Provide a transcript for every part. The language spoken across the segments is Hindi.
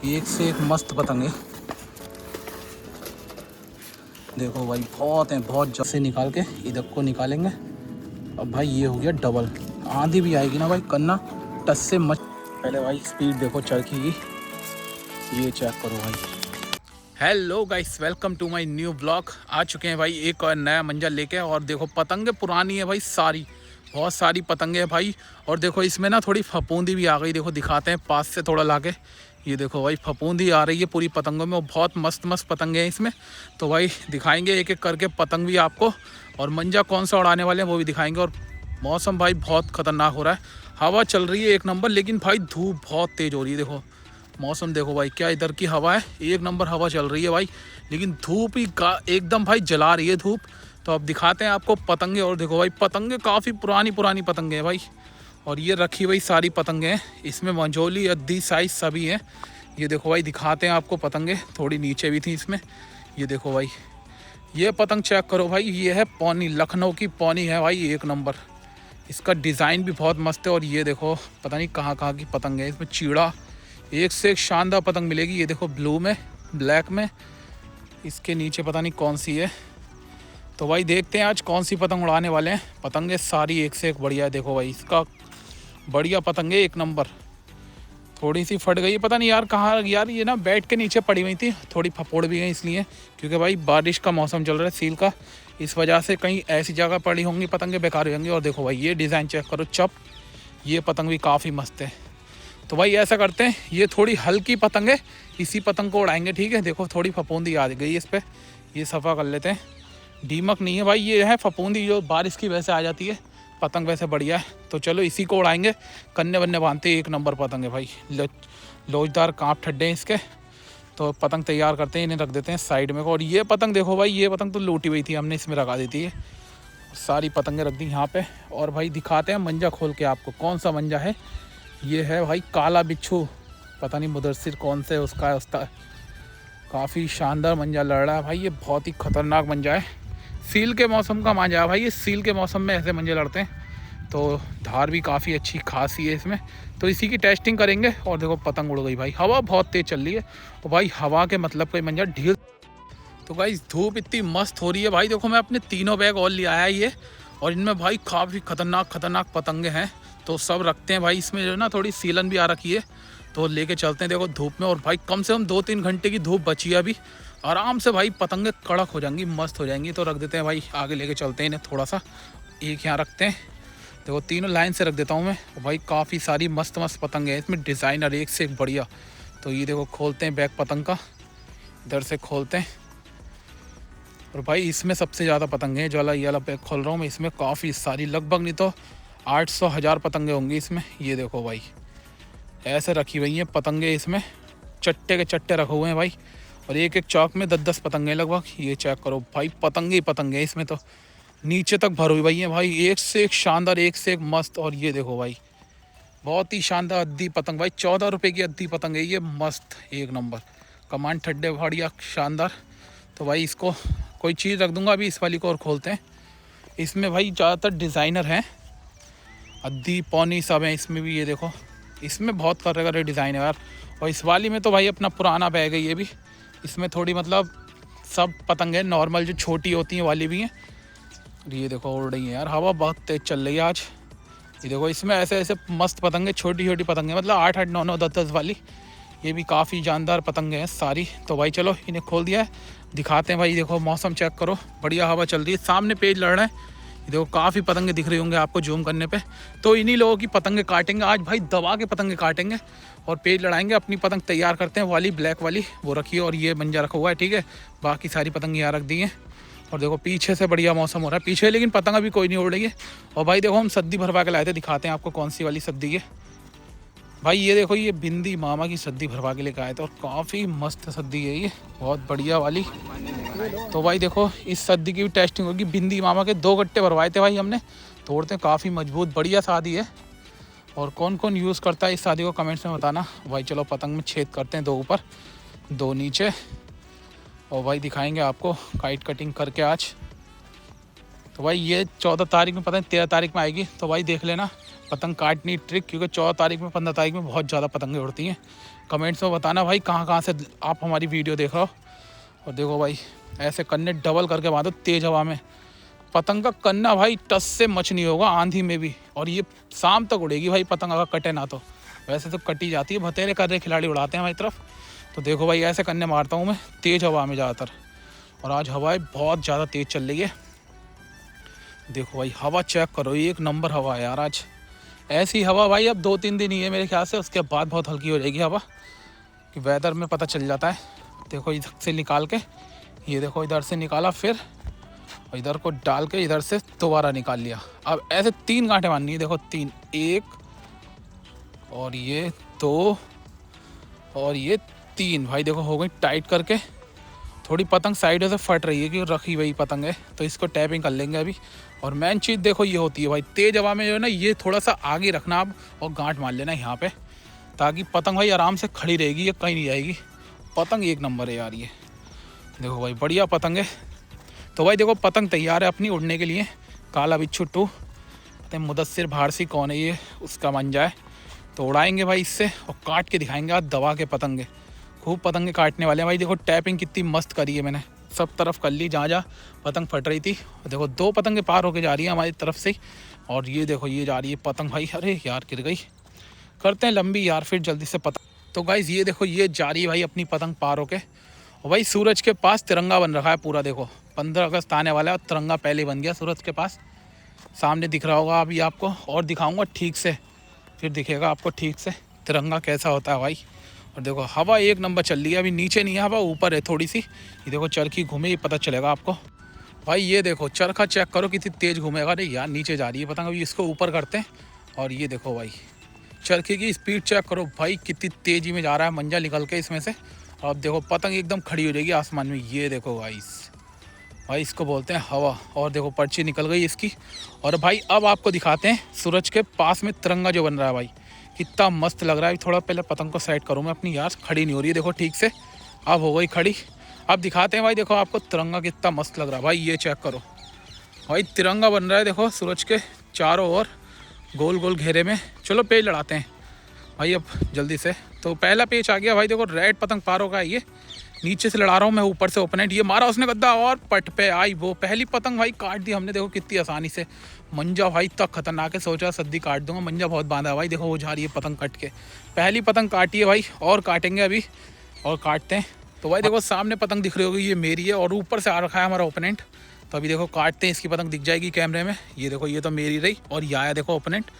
एक से एक मस्त पतंगे। देखो भाई बहुत हैं, बहुत जब से निकाल के इधर को निकालेंगे। अब भाई ये हो गया डबल, आंधी भी आएगी ना भाई करना टस से मच। पहले भाई स्पीड देखो चरखी की, ये चेक करो भाई। Hello guys, welcome to my new blog. आ चुके हैं भाई एक और नया मंजर लेके। और देखो पतंगे पुरानी है भाई सारी, बहुत सारी पतंगे हैं भाई। और देखो इसमें ना थोड़ी फफूंदी भी आ गई, देखो दिखाते हैं पास से थोड़ा लाके। ये देखो भाई फफूंदी आ रही है पूरी पतंगों में, और बहुत मस्त मस्त पतंगे हैं इसमें। तो भाई दिखाएंगे एक एक करके पतंग भी आपको, और मंजा कौन सा उड़ाने वाले हैं वो भी दिखाएंगे। और मौसम भाई बहुत ख़तरनाक हो रहा है, हवा चल रही है एक नंबर, लेकिन भाई धूप बहुत तेज़ हो रही है। देखो मौसम देखो भाई, क्या इधर की हवा है, एक नंबर हवा चल रही है भाई, लेकिन धूप ही एकदम भाई जला रही है धूप। तो अब दिखाते हैं आपको पतंगे। और देखो भाई पतंगे काफ़ी पुरानी पुरानी पतंगे हैं भाई। और ये रखी हुई सारी पतंगे हैं, इसमें मंजोली अद्दी साइज़ सभी हैं। ये देखो भाई दिखाते हैं आपको पतंगे, थोड़ी नीचे भी थी इसमें। ये देखो भाई ये पतंग चेक करो भाई, ये है पौनी, लखनऊ की पौनी है भाई, एक नंबर। इसका डिज़ाइन भी बहुत मस्त है। और ये देखो पता नहीं कहाँ कहाँ की पतंग है, इसमें चीड़ा एक से एक शानदार पतंग मिलेगी। ये देखो ब्लू में, ब्लैक में, इसके नीचे पता नहीं कौन सी है। तो भाई देखते हैं आज कौन सी पतंग उड़ाने वाले हैं। पतंगे सारी एक से एक बढ़िया है। देखो भाई इसका बढ़िया पतंग है, एक नंबर। थोड़ी सी फट गई है, पता नहीं यार कहाँ यार, ये ना बेड के नीचे पड़ी हुई थी, थोड़ी फपोड़ भी गई इसलिए, क्योंकि भाई बारिश का मौसम चल रहा है सील का, इस वजह से कहीं ऐसी जगह पड़ी होंगी पतंगे बेकार हो होंगी। और देखो भाई ये डिज़ाइन चेक करो, चप, ये पतंग भी काफ़ी मस्त है। तो भाई ऐसा करते हैं, ये थोड़ी हल्की पतंग है, इसी पतंग को उड़ाएंगे, ठीक है। देखो थोड़ी फफूंदी आ गई इस पर, ये सफ़ा कर लेते हैं। दीमक नहीं है भाई, ये है फफूंदी जो बारिश की वजह से आ जाती है। पतंग वैसे बढ़िया है, तो चलो इसी को उड़ाएंगे। कन्ने वन्ने बांधते, एक नंबर पतंग है भाई, लोचदार कांप ठड्डे हैं इसके। तो पतंग तैयार करते हैं, इन्हें रख देते हैं साइड में। और ये पतंग देखो भाई, ये पतंग तो लूटी हुई थी, हमने इसमें लगा दी थी। सारी पतंगें रख दी यहाँ पे। और भाई दिखाते हैं मंजा खोल के आपको, कौन सा मंजा है। ये है भाई काला बिच्छू, पता नहीं मुदस्सिर कौन से उसका है, उसका काफ़ी शानदार मंजा लड़ रहा है भाई। ये बहुत ही ख़तरनाक मंजा है, सील के मौसम का मंजा है भाई। ये सील के मौसम में ऐसे मंजे लड़ते हैं, तो धार भी काफ़ी अच्छी खासी है इसमें। तो इसी की टेस्टिंग करेंगे। और देखो पतंग उड़ गई भाई, हवा बहुत तेज़ चल रही है, और भाई हवा के मतलब कोई मंजा ढील। तो भाई धूप इतनी मस्त हो रही है भाई, देखो मैं अपने तीनों बैग और ले आया ये, और इनमें भाई काफ़ी खतरनाक खतरनाक पतंगे हैं। तो सब रखते हैं भाई, इसमें जो ना थोड़ी सीलन भी आ रखी है, तो लेके चलते हैं देखो धूप में। और भाई कम से कम 2-3 घंटे की धूप बची है अभी, आराम से भाई पतंगे कड़क हो जाएंगी, मस्त हो जाएंगी। तो रख देते हैं भाई, आगे लेके चलते हैं इन्हें थोड़ा सा, एक यहाँ रखते हैं। देखो तीनों लाइन से रख देता हूँ मैं। और भाई काफ़ी सारी मस्त मस्त पतंगे हैं इसमें, डिज़ाइनर एक से एक बढ़िया। तो ये देखो खोलते हैं बैग पतंग का, इधर से खोलते हैं। और भाई इसमें सबसे ज़्यादा पतंगे हैं, जो वाला ये वाला बैग खोल रहा हूँ मैं, इसमें काफ़ी सारी, लगभग नहीं तो 800-1000 पतंगे होंगी इसमें। ये देखो भाई ऐसे रखी हुई हैं पतंगे, इसमें चट्टे के चट्टे रखे हुए हैं भाई। और एक एक चौक में 10-10 पतंगे लगभग। ये चेक करो भाई, पतंगे ही पतंगे हैं इसमें, तो नीचे तक भर हुई भाई है भाई, एक से एक शानदार, एक से एक मस्त। और ये देखो भाई बहुत ही शानदार अद्दी पतंग भाई, 14 रुपये की अद्दी पतंग है ये, मस्त एक नंबर, कमान ठड्डे बढ़िया शानदार। तो भाई इसको कोई चीज़ रख दूंगा अभी, इस वाली को और खोलते हैं। इसमें भाई ज़्यादातर डिज़ाइनर हैं, अद्दी पौनी सब हैं इसमें भी। ये देखो इसमें बहुत कर रहे डिज़ाइन है यार। और इस वाली में तो भाई अपना पुराना बैग है ये भी, इसमें थोड़ी मतलब सब पतंग है नॉर्मल, जो छोटी होती हैं वाली भी हैं। ये देखो उड़ रही है यार, हवा बहुत तेज़ चल रही है आज। ये देखो इसमें ऐसे ऐसे मस्त पतंगे, छोटी छोटी पतंगे, मतलब 8-8, 9-9, 10-10 वाली, ये भी काफ़ी जानदार पतंगे हैं सारी। तो भाई चलो इन्हें खोल दिया है, दिखाते हैं भाई। देखो मौसम चेक करो, बढ़िया हवा चल रही है, सामने पेज लड़ रहे हैं। देखो काफ़ी पतंगे दिख रही होंगे आपको जूम करने पे। तो इन्हीं लोगों की पतंगे काटेंगे आज भाई, दबा के पतंगे काटेंगे और पेज लड़ाएंगे। अपनी पतंग तैयार करते हैं, वाली ब्लैक वाली वो रखी है, और ये मंजा रखा हुआ है, ठीक है। बाकी सारी पतंग यहाँ रख दी हैं। और देखो पीछे से बढ़िया मौसम हो रहा है पीछे, लेकिन पतंग अभी कोई नहीं उड़ रही है। और भाई देखो हम सद्दी भरवा के लाए थे, दिखाते हैं आपको कौन सी वाली सद्दी है भाई। ये देखो ये बिंदी मामा की सद्दी भरवा के लेकर आए थे, और काफ़ी मस्त सद्दी है ये, बहुत बढ़िया वाली। तो भाई देखो इस सद्दी की भी टेस्टिंग होगी। बिंदी मामा के 2 गट्टे भरवाए थे भाई हमने, तोड़ते काफ़ी मजबूत बढ़िया शादी है। और कौन कौन यूज़ करता है इस शादी को कमेंट्स में बताना भाई। चलो पतंग में छेद करते हैं, 2 ऊपर 2 नीचे। और भाई दिखाएंगे आपको काइट कटिंग करके आज। तो भाई ये 14 तारीख में, पता नहीं 13 तारीख में आएगी। तो भाई देख लेना पतंग काटनी ट्रिक, क्योंकि 14 तारीख में 15 तारीख में बहुत ज़्यादा पतंगें उड़ती हैं, कमेंट्स में बताना भाई कहाँ कहाँ से आप हमारी वीडियो देख रहे हो। और देखो भाई ऐसे कन्ने डबल करके बांधो तेज़ हवा में। पतंग का कन्ना भाई टस से मच नहीं होगा आंधी में भी, और ये शाम तक उड़ेगी भाई पतंग अगर कटे ना तो। वैसे तो कटी जाती है, भतेरे कर रहे खिलाड़ी उड़ाते हैं हमारी तरफ। तो देखो भाई ऐसे कन्ने मारता हूँ मैं तेज़ हवा में ज़्यादातर। और आज हवाएं बहुत ज़्यादा तेज़ चल रही है। देखो भाई हवा चेक करो, एक नंबर हवा है यार आज। ऐसी हवा भाई अब 2-3 दिन ही है मेरे ख्याल से, उसके बाद बहुत हल्की हो जाएगी हवा, कि वेदर में पता चल जाता है। देखो इधर से निकाल के, ये देखो इधर से निकाला, फिर इधर को डाल के इधर से दोबारा निकाल लिया। अब ऐसे 3 गांठें बांधनी है। देखो 3, 1 और ये 2 और ये 3 भाई देखो हो गई टाइट करके। थोड़ी पतंग साइडों से फट रही है कि रखी हुई पतंग है, तो इसको टैपिंग कर लेंगे अभी। और मेन चीज़ देखो ये होती है भाई तेज़ हवा में जो है ना, ये थोड़ा सा आगे रखना आप और गांठ मार लेना यहाँ पे, ताकि पतंग भाई आराम से खड़ी रहेगी, ये कहीं नहीं जाएगी। पतंग एक नंबर है यार ये। देखो भाई बढ़िया पतंग है। तो भाई देखो पतंग तैयार है अपनी उड़ने के लिए। काला बिच्छू 2, मुदस्सिर भारसी कौन है ये, उसका मंजा है। तो उड़ाएंगे भाई इससे और काट के दिखाएंगे आज दबा के पतंगे। खूब पतंगे काटने वाले हैं भाई। देखो टैपिंग कितनी मस्त करी है मैंने, सब तरफ कर ली जहाँ जहाँ पतंग फट रही थी। देखो 2 पतंगे पार होके जा रही हैं हमारी तरफ से। और ये देखो ये जा रही है पतंग भाई, अरे यार गिर गई। करते हैं लंबी यार फिर जल्दी से पतंग। तो गाइस ये देखो ये जा रही है भाई अपनी पतंग पार होके। और भाई सूरज के पास तिरंगा बन रखा है पूरा। देखो 15 अगस्त आने वाला है और तिरंगा पहले बन गया सूरज के पास, सामने दिख रहा होगा अभी आपको। और दिखाऊंगा ठीक से, फिर दिखेगा आपको ठीक से तिरंगा कैसा होता है भाई। और देखो हवा एक नंबर चल रही है, अभी नीचे नहीं है हवा, ऊपर है थोड़ी सी। ये देखो चरखी घूमे ये पता चलेगा आपको भाई। ये देखो चरखा चेक करो कितनी तेज़ घूमेगा। अरे यार नीचे जा रही है पतंग, अभी इसको ऊपर करते हैं। और ये देखो भाई चरखी की स्पीड चेक करो भाई, कितनी तेज़ी में जा रहा है मंजा निकल के इसमें से। अब देखो पतंग एकदम खड़ी हो जाएगी आसमान में। ये देखो भाई इसको बोलते हैं हवा। और देखो पर्ची निकल गई इसकी। और भाई अब आपको दिखाते हैं सूरज के पास में तिरंगा जो बन रहा है भाई, कितना मस्त लग रहा है। थोड़ा पहले पतंग को साइड करूँ मैं अपनी, यार खड़ी नहीं हो रही है देखो ठीक से। अब हो गई खड़ी। अब दिखाते हैं भाई देखो आपको तिरंगा कितना मस्त लग रहा है भाई। ये चेक करो भाई तिरंगा बन रहा है देखो सूरज के चारों ओर गोल गोल घेरे में। चलो पेज लड़ाते हैं भाई अब जल्दी से। तो पहला पेज आ गया भाई। देखो रेड पतंग पार होगा, ये नीचे से लड़ा रहा हूँ मैं, ऊपर से ओपोनेंट। ये मारा उसने गद्दा और पट पे आई वो पहली पतंग भाई, काट दी हमने। देखो कितनी आसानी से। मंजा भाई तक खतरनाक है, सोचा सद्दी काट दूंगा, मंजा बहुत बांधा है भाई। देखो वो जा रही है पतंग कट के, पहली पतंग काटी है भाई। और काटेंगे अभी और काटते हैं। तो भाई देखो सामने पतंग दिख रही होगी, ये मेरी है। और ऊपर से आ रखा है हमारा ओपोनेंट। तो अभी देखो काटते हैं, इसकी पतंग दिख जाएगी कैमरे में। ये देखो ये तो मेरी रही। और ये आया देखो ओपोनेंट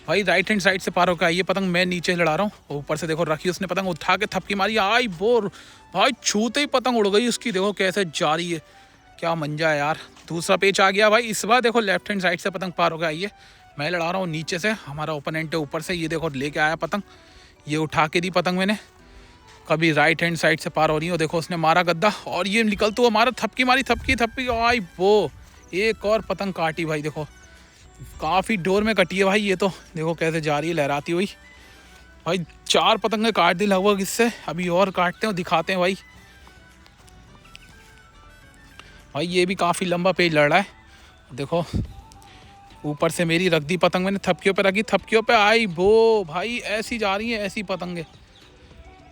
भाई, राइट हैंड साइड से पार होकर आई ये पतंग। मैं नीचे लड़ा रहा हूँ, ऊपर से देखो रखी उसने पतंग, उठा के थपकी मारी, आई बोर भाई, छूते ही पतंग उड़ गई उसकी। देखो कैसे जा रही है, क्या मंजा है यार। दूसरा पेच आ गया भाई। इस बार देखो लेफ्ट हैंड साइड से पतंग पार होकर आई है। मैं लड़ा रहा हूँ नीचे से, हमारा ओपोनेंट है ऊपर से। ये देखो लेके आया पतंग, ये उठा के दी पतंग मैंने। कभी राइट हैंड साइड से पार हो रही हो। देखो उसने मारा गद्दा और ये निकलते हुआ मारा, थपकी मारी, थपकी आई वो एक और पतंग काटी भाई। देखो काफ़ी डोर में कटी है भाई ये तो। देखो कैसे जा रही है लहराती हुई भाई। 4 पतंगे काट दी लगभग इससे। अभी और काटते हैं, दिखाते हैं भाई ये भी काफ़ी लंबा पेज लड़ रहा है। देखो ऊपर से मेरी रख दी पतंग मैंने, थपकियों पे रखी, थपकियों पे आई वो भाई। ऐसी जा रही है ऐसी पतंगे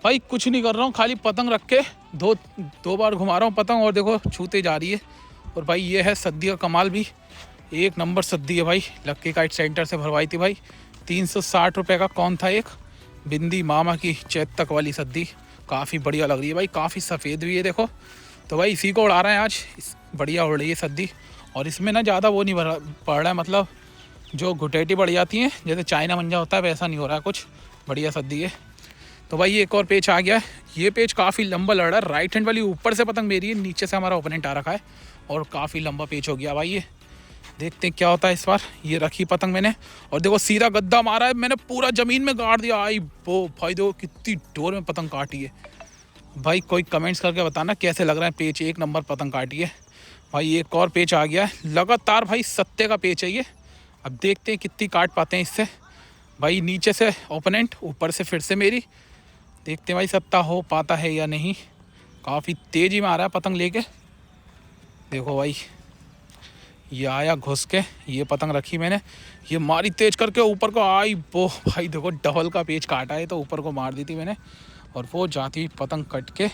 भाई। कुछ नहीं कर रहा हूँ, खाली पतंग रख के दो बार घुमा रहा हूँ पतंग, और देखो छूते जा रही है। और भाई ये है सद्दी का कमाल भी, एक नंबर सद्दी है भाई। लक्की काइट सेंटर से भरवाई थी भाई, 360 रुपये का कौन था एक। बिंदी मामा की चैतक वाली सद्दी, काफ़ी बढ़िया लग रही है भाई, काफ़ी सफ़ेद भी है देखो। तो भाई इसी को उड़ा रहे हैं आज, बढ़िया उड़ रही है सद्दी। और इसमें ना ज़्यादा वो नहीं पड़ रहा है, मतलब जो घुटेटी बढ़ जाती हैं जैसे चाइना मंजा होता है वैसा नहीं हो रहा है कुछ, बढ़िया सद्दी है। तो भाई एक और पेच आ गया है। ये पेच काफ़ी लंबा लड़ रहा है। राइट हैंड वाली ऊपर से पतंग मेरी है, नीचे से हमारा ओपोनेंट आ रखा है। और काफ़ी लंबा पेच हो गया भाई ये। देखते हैं क्या होता है इस बार। ये रखी पतंग मैंने और देखो सीधा गद्दा मारा है मैंने, पूरा ज़मीन में गाड़ दिया। आई वो भाई देखो कितनी डोर में पतंग काटी है भाई। कोई कमेंट्स करके बताना कैसे लग रहा है पेच, एक नंबर पतंग काटी है भाई। एक और पेच आ गया है लगातार भाई, सत्ते का पेच है ये। अब देखते हैं कितनी काट पाते हैं इससे भाई। नीचे से ओपोनेंट, ऊपर से फिर से मेरी। देखते हैं भाई सत्ता हो पाता है या नहीं। काफ़ी तेज़ी में आ रहा है पतंग लेके। देखो भाई ये आया घुस के, ये पतंग रखी मैंने, ये मारी तेज करके ऊपर को आई वो भाई। देखो डबल का पेच काटा है तो ऊपर को मार दी थी मैंने। और वो जाती हुई पतंग कट के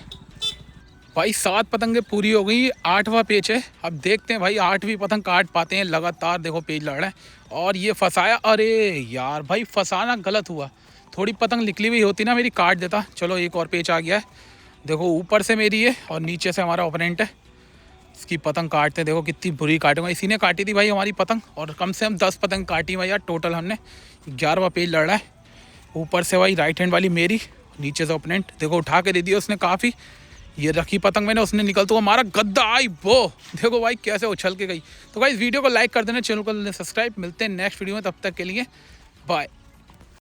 भाई 7 पतंगें पूरी हो गई, 8वां पेच है। अब देखते हैं भाई 8वीं पतंग काट पाते हैं। लगातार देखो पेज लड़ रहे हैं और ये फंसाया। अरे यार भाई फंसाना गलत हुआ, थोड़ी पतंग निकली हुई होती ना मेरी काट देता। चलो एक और पेच आ गया है। देखो ऊपर से मेरी है और नीचे से हमारा ओपोनेंट है। इसकी पतंग काटते हैं, देखो कितनी बुरी काटूंगा। इसी ने काटी थी भाई हमारी पतंग और कम से कम 10 पतंग काटी भाई यार टोटल हमने। 11वां पेज लड़ रहा है। ऊपर से भाई राइट हैंड वाली मेरी, नीचे से ओपोनेंट। देखो उठा के दे दिया उसने काफ़ी। ये रखी पतंग मैंने, उसने निकलता हुआ हमारा गद्दा आई वो। देखो भाई कैसे उछल के गई। तो भाई इस वीडियो को लाइक कर देना, चैनल को सब्सक्राइब। मिलते हैं नेक्स्ट वीडियो में, तब तक के लिए बाय।